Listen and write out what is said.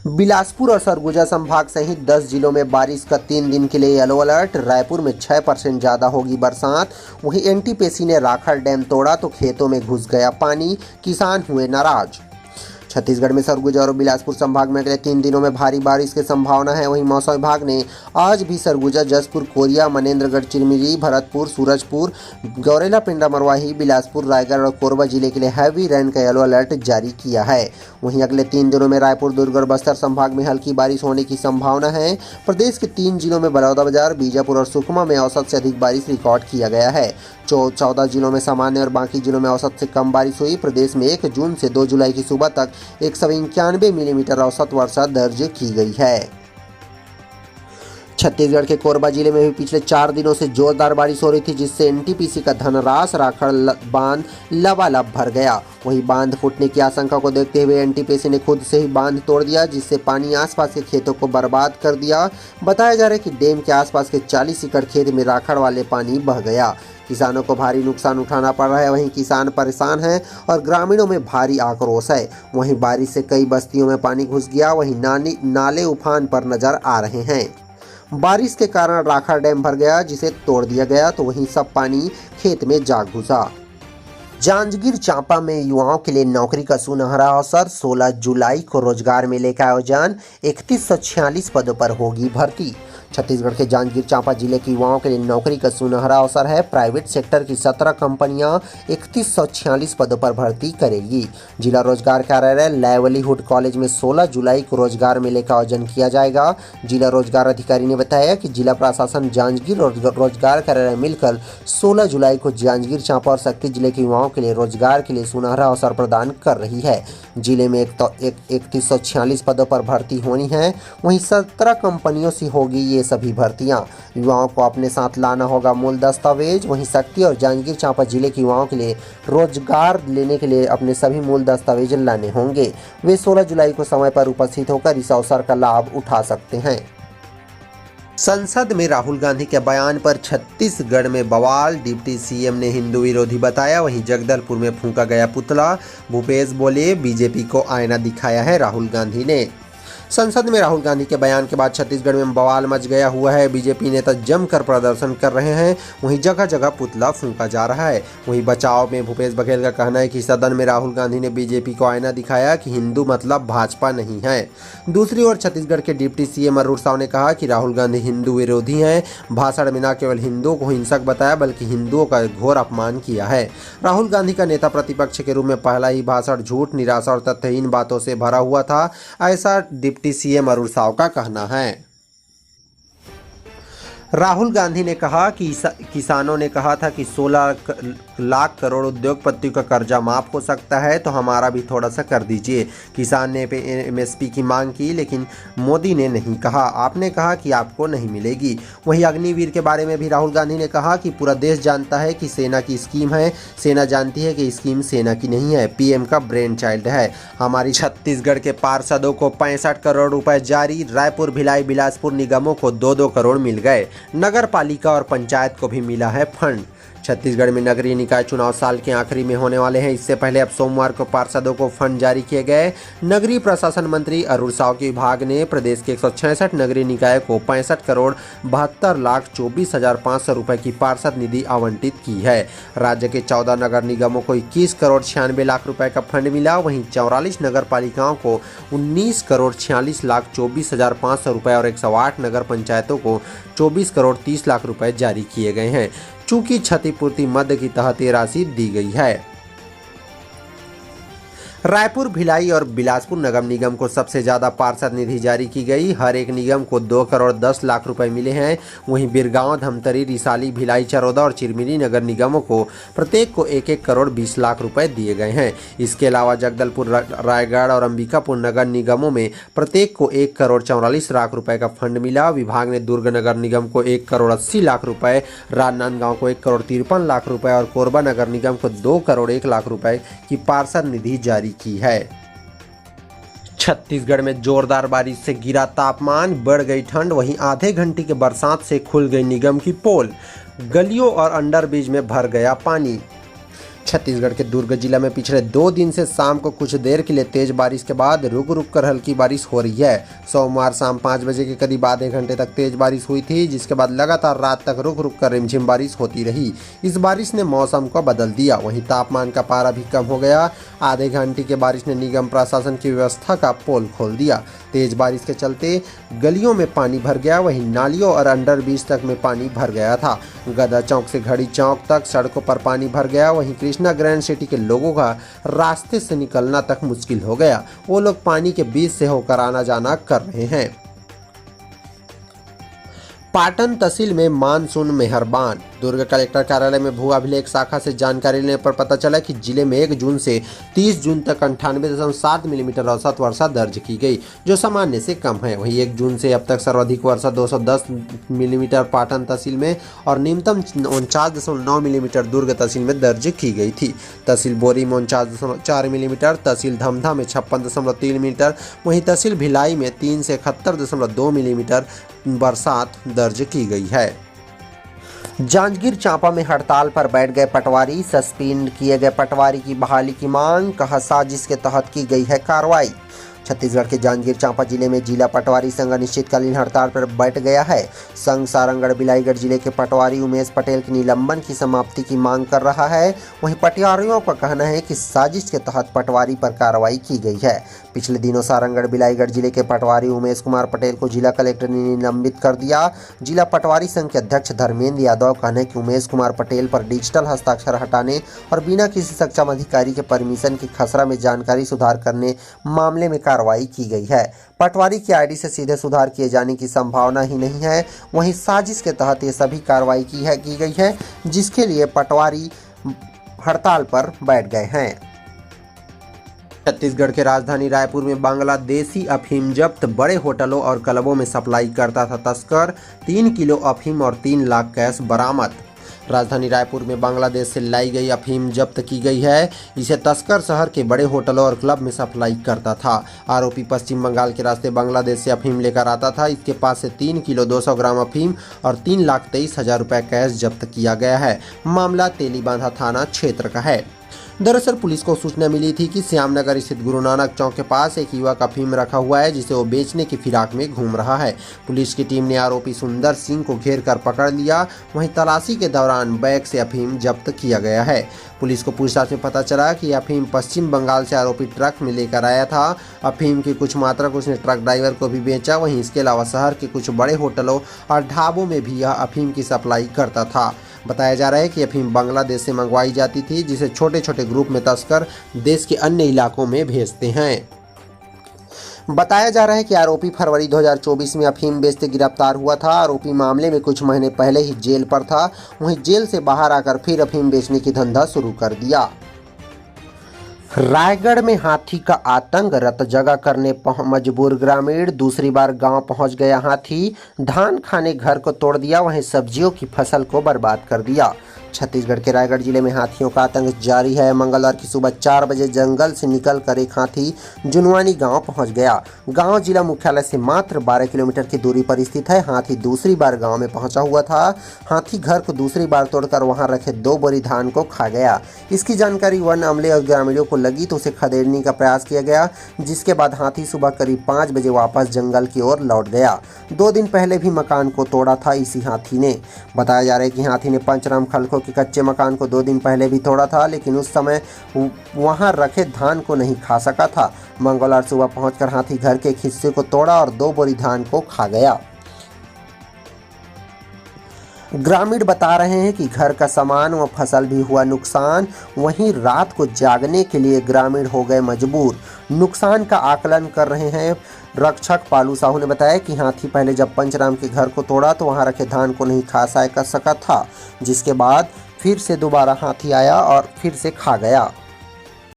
बिलासपुर और सरगुजा संभाग सहित 10 जिलों में बारिश का 3 दिन के लिए येलो अलर्ट। रायपुर में 6% ज़्यादा होगी बरसात। वहीं एनटीपीसी ने राखड़ डैम तोड़ा तो खेतों में घुस गया पानी, किसान हुए नाराज। छत्तीसगढ़ में सरगुजा और बिलासपुर संभाग में अगले 3 दिनों में भारी बारिश की संभावना है। वहीं मौसम विभाग ने आज भी सरगुजा, जसपुर, कोरिया, मनेन्द्रगढ़, चिरमिरी, भरतपुर, सूरजपुर, गौरेला, पिंडा, मरवाही, बिलासपुर, रायगढ़ और कोरबा जिले के लिए हैवी रेन का येलो अलर्ट जारी किया है। वहीं अगले 3 दिनों में रायपुर, दुर्ग और बस्तर संभाग में हल्की बारिश होने की संभावना है। प्रदेश के 3 जिलों में बलौदाबाजार, बीजापुर और सुकमा में औसत से अधिक बारिश रिकॉर्ड किया गया है। 14 जिलों में सामान्य और बाकी जिलों में औसत से कम बारिश हुई। प्रदेश में 1 जून से 2 जुलाई की सुबह तक 191 मिलीमीटर औसत वर्षा दर्ज की गई है। छत्तीसगढ़ के कोरबा जिले में भी पिछले 4 दिनों से जोरदार बारिश हो रही थी, जिससे एनटीपीसी का धनरास राखड़ बांध लबालब भर गया। वहीं बांध फूटने की आशंका को देखते हुए एनटीपीसी ने खुद से ही बांध तोड़ दिया, जिससे पानी आसपास के खेतों को बर्बाद कर दिया। बताया जा रहा है कि डैम के आसपास के 40 एकड़ खेत में राखड़ वाले पानी बह गया। किसानों को भारी नुकसान उठाना पड़ रहा है। वहीं किसान परेशान हैं और ग्रामीणों में भारी आक्रोश है। वहीं बारिश से कई बस्तियों में पानी घुस गया। वहीं नाले उफान पर नजर आ रहे हैं। बारिश के कारण राखड़ डैम भर गया, जिसे तोड़ दिया गया, तो वहीं सब पानी खेत में जा घुसा। जांजगीर चांपा में युवाओं के लिए नौकरी का सुनहरा अवसर। 16 जुलाई को रोजगार मेले का आयोजन। 3146 पदों पर होगी भर्ती। छत्तीसगढ़ के जांजगीर चांपा जिले के युवाओं के लिए नौकरी का सुनहरा अवसर है। प्राइवेट सेक्टर की 17 कंपनियां 3146 पदों पर भर्ती करेगी। जिला रोजगार कार्यालय लाइवलीहुड कॉलेज में 16 जुलाई को रोजगार मेले का आयोजन किया जाएगा। जिला रोजगार अधिकारी ने बताया कि जिला प्रशासन, जांजगीर और रोजगार कार्यालय मिलकर 16 जुलाई को जांजगीर चांपा और शक्ति जिले के युवाओं के लिए रोजगार के लिए सुनहरा अवसर प्रदान कर रही है। जिले में 3146 पदों पर भर्ती होनी है। वहीं 17 कंपनियों से होगी ये सभी भर्तियां। युवाओं को अपने साथ लाना होगा मूल दस्तावेज। वहीं शक्ति और जांजगीर चांपा जिले के युवाओं के लिए रोजगार लेने के लिए अपने सभी मूल दस्तावेज लाने होंगे। वे 16 जुलाई को समय पर उपस्थित होकर इस अवसर का लाभ उठा सकते हैं। संसद में राहुल गांधी के बयान पर छत्तीसगढ़ में बवाल। डिप्टी सीएम ने हिंदू विरोधी बताया। वहीं जगदलपुर में फूंका गया पुतला। भूपेश बोले, बीजेपी को आईना दिखाया है राहुल गांधी ने। संसद में राहुल गांधी के बयान के बाद छत्तीसगढ़ में बवाल मच गया हुआ है। बीजेपी नेता जमकर प्रदर्शन कर रहे हैं। वहीं जगह जगह पुतला फूंका जा रहा है। वहीं बचाव में भूपेश बघेल का कहना है कि सदन में राहुल गांधी ने बीजेपी को आईना दिखाया कि हिंदू मतलब भाजपा नहीं है। दूसरी ओर छत्तीसगढ़ के डिप्टी सीएम अरूण साव ने कहा कि राहुल गांधी हिंदू विरोधी हैं। भाषण में न केवल हिंदुओं को हिंसक बताया, बल्कि हिंदुओं का घोर अपमान किया है। राहुल गांधी का नेता प्रतिपक्ष के रूप में पहला ही भाषण झूठ, निराशा और तथ्यहीन बातों से भरा हुआ था, ऐसा डिप्टी सीएम अरूण साव का कहना है। राहुल गांधी ने कहा कि किसानों ने कहा था कि 16 लाख करोड़ उद्योगपतियों का कर्जा माफ हो सकता है, तो हमारा भी थोड़ा सा कर दीजिए। किसान ने एमएसपी की मांग की, लेकिन मोदी ने नहीं कहा। आपने कहा कि आपको नहीं मिलेगी। वहीं अग्निवीर के बारे में भी राहुल गांधी ने कहा कि पूरा देश जानता है कि सेना की स्कीम है। सेना जानती है कि स्कीम सेना की नहीं है, पीएम का ब्रेन चाइल्ड है। हमारी छत्तीसगढ़ के पार्षदों को 65 करोड़ रुपए जारी। रायपुर, भिलाई, बिलासपुर निगमों को 2-2 करोड़ मिल गए। नगर पालिका और पंचायत को भी मिला है फंड। छत्तीसगढ़ में नगरीय निकाय चुनाव साल के आखिरी में होने वाले हैं। इससे पहले अब सोमवार को पार्षदों को फंड जारी किए गए। नगरीय प्रशासन मंत्री अरूण साव के विभाग ने प्रदेश के 166 नगरीय निकाय को 65 करोड़ 72,24,500 रुपए की पार्षद निधि आवंटित की है। राज्य के 14 नगर निगमों को 21 करोड़ 96 लाख रुपए का फंड मिला। वहीं 44 नगर पालिकाओं को 19 करोड़ 46,24,500 रुपए और 108 नगर पंचायतों को 24 करोड़ 30 लाख रुपए जारी किए गए हैं। चूंकि क्षतिपूर्ति मद की तहत ये राशि दी गई है। रायपुर, भिलाई और बिलासपुर नगर निगम को सबसे ज़्यादा पार्षद निधि जारी की गई। हर एक निगम को 2 करोड़ 10 लाख रुपए मिले हैं। वहीं बिरगांव, धमतरी, रिसाली, भिलाई, चरोदा और चिरमिरी नगर निगमों को प्रत्येक को 1-1 करोड़ 20 लाख रुपए दिए गए हैं। इसके अलावा जगदलपुर, रायगढ़ और अंबिकापुर नगर निगमों में प्रत्येक को 1 करोड़ 44 लाख रुपए का फंड मिला। विभाग ने दुर्ग नगर निगम को 1 करोड़ 80 लाख रुपए, राजनांदगांव को 1 करोड़ 53 लाख रुपए और कोरबा नगर निगम को 2 करोड़ 1 लाख रुपए की पार्षद निधि जारी की है। छत्तीसगढ़ में जोरदार बारिश से गिरा तापमान, बढ़ गई ठंड। वहीं आधे घंटे के बरसात से खुल गई निगम की पोल। गलियों और अंडरब्रिज में भर गया पानी। छत्तीसगढ़ के दुर्ग जिला में पिछले 2 दिन से शाम को कुछ देर के लिए तेज बारिश के बाद रुक रुक कर हल्की बारिश हो रही है। सोमवार शाम 5 बजे के करीब आधे घंटे तक तेज बारिश हुई थी, जिसके बाद लगातार रात तक रुक रुक कर रिमझिम बारिश होती रही। इस बारिश ने मौसम को बदल दिया। वहीं तापमान का पारा भी कम हो गया। आधे घंटे की बारिश ने निगम प्रशासन की व्यवस्था का पोल खोल दिया। तेज बारिश के चलते गलियों में पानी भर गया। वहीं नालियों और अंडरब्रिज तक में पानी भर गया था। गदा चौक से घड़ी चौक तक सड़कों पर पानी भर गया। वहीं कृष्णा ग्रैंड सिटी के लोगों का रास्ते से निकलना तक मुश्किल हो गया। वो लोग पानी के बीच से होकर आना जाना कर रहे हैं। पाटन तहसील में मानसून मेहरबान। दुर्ग कलेक्टर कार्यालय में भू अभिलेख शाखा से जानकारी लेने पर पता चला कि जिले में 1 जून से 30 जून तक 98.7 मिलीमीटर औसत वर्षा दर्ज की गई, जो सामान्य से कम है। वहीं 1 जून से अब तक सर्वाधिक वर्षा 210 मिलीमीटर पाटन तहसील में और न्यूनतम 49.9 मिलीमीटर दुर्ग तहसील में दर्ज की गई थी। तहसील बोरी में 49.4 मिलीमीटर, तहसील धमधा में 56.3 मिलीमीटर, वहीं तहसील भिलाई में 3 से 71.2 मिलीमीटर बरसात दर्ज की गई है। जांजगीर चांपा में हड़ताल पर बैठ गए पटवारी। सस्पेंड किए गए पटवारी की बहाली की मांग, कहा साजिश के तहत की गई है कार्रवाई। छत्तीसगढ़ के जांजगीर चांपा जिले में जिला पटवारी संघ अनिश्चितकालीन हड़ताल पर बैठ गया है। संघ सारंगढ़ बिलाईगढ़ जिले के पटवारी उमेश पटेल की निलंबन की समाप्ति की मांग कर रहा है। वहीं पटवारियों का कहना है कि साजिश के तहत पटवारी पर कार्रवाई की गई है। पिछले दिनों सारंगढ़ बिलाईगढ़ जिले के पटवारी उमेश कुमार पटेल को जिला कलेक्टर ने निलंबित कर दिया। जिला पटवारी संघ के अध्यक्ष धर्मेंद्र यादव का कहना है कि उमेश कुमार पटेल पर डिजिटल हस्ताक्षर हटाने और बिना किसी सक्षम अधिकारी के परमिशन की खसरा में जानकारी सुधार करने मामले में कार्रवाई की गई है। पटवारी की आईडी से सीधे सुधार किए जाने की संभावना ही नहीं है। वहीं साजिश के तहत ये सभी कार्रवाई की गई है, जिसके लिए पटवारी हड़ताल पर बैठ गए हैं। छत्तीसगढ़ के राजधानी रायपुर में बांग्लादेशी अफीम जब्त। बड़े होटलों और क्लबों में सप्लाई करता था तस्कर। 3 किलो अफीम और 3 लाख कैश बरामद। राजधानी रायपुर में बांग्लादेश से लाई गई अफीम जब्त की गई है। इसे तस्कर शहर के बड़े होटलों और क्लब में सप्लाई करता था। आरोपी पश्चिम बंगाल के रास्ते बांग्लादेश से अफीम लेकर आता था। इसके पास से 3 किलो 200 ग्राम अफीम और 3,23,000 रुपये कैश जब्त किया गया है। मामला तेलीबांधा थाना क्षेत्र का है। दरअसल पुलिस को सूचना मिली थी कि श्यामनगर स्थित गुरु नानक चौक के पास एक युवक अफीम रखा हुआ है, जिसे वो बेचने की फिराक में घूम रहा है। पुलिस की टीम ने आरोपी सुंदर सिंह को घेर कर पकड़ लिया। वहीं तलाशी के दौरान बैग से अफीम जब्त किया गया है। पुलिस को पूछताछ में पता चला कि अफीम पश्चिम बंगाल से आरोपी ट्रक में लेकर आया था। अफीम की कुछ मात्रा को उसने ट्रक ड्राइवर को भी बेचा। वहीं इसके अलावा शहर के कुछ बड़े होटलों और ढाबों में भी यह अफीम की सप्लाई करता था। बताया जा रहा है कि अफीम बांग्लादेश से मंगवाई जाती थी, जिसे छोटे छोटे ग्रुप में तस्कर देश के अन्य इलाकों में भेजते हैं। बताया जा रहा है कि आरोपी फरवरी 2024 में अफीम बेचते गिरफ्तार हुआ था। आरोपी मामले में कुछ महीने पहले ही जेल पर था। वहीं जेल से बाहर आकर फिर अफीम बेचने की धंधा शुरू कर दिया। रायगढ़ में हाथी का आतंक, रत जगह करने मजबूर ग्रामीण। दूसरी बार गांव पहुंच गया हाथी। धान खाने घर को तोड़ दिया, वहीं सब्जियों की फसल को बर्बाद कर दिया। छत्तीसगढ़ के रायगढ़ जिले में हाथियों का आतंक जारी है। मंगलवार की सुबह 4 बजे जंगल से निकलकर एक हाथी जुनवानी गांव पहुंच गया। गांव जिला मुख्यालय से मात्र 12 किलोमीटर की दूरी पर स्थित है। हाथी दूसरी बार गांव में पहुंचा हुआ था। हाथी घर को दूसरी बार तोड़कर वहां रखे 2 बोरी धान को खा गया। इसकी जानकारी वन अमले और ग्रामीणों को लगी तो उसे खदेड़ने का प्रयास किया गया, जिसके बाद हाथी सुबह करीब 5 बजे वापस जंगल की ओर लौट गया। 2 दिन पहले भी मकान को तोड़ा था इसी हाथी ने। बताया जा रहा है कि हाथी ने पंचराम खलखो के कच्चे मकान को 2 दिन पहले भी तोड़ा था, लेकिन उस समय वहां रखे धान को नहीं खा सका था। मंगलवार सुबह पहुंचकर हाथी घर के एक हिस्से को तोड़ा और 2 बोरी धान को खा गया। ग्रामीण बता रहे हैं कि घर का सामान व फसल भी हुआ नुकसान। वहीं रात को जागने के लिए ग्रामीण हो गए मजबूर। नुकसान का आकलन कर रहे हैं रक्षक पालू साहू ने बताया कि हाथी पहले जब पंचराम के घर को तोड़ा तो वहां रखे धान को नहीं खा सका था, जिसके बाद फिर से दोबारा हाथी आया और फिर से खा गया।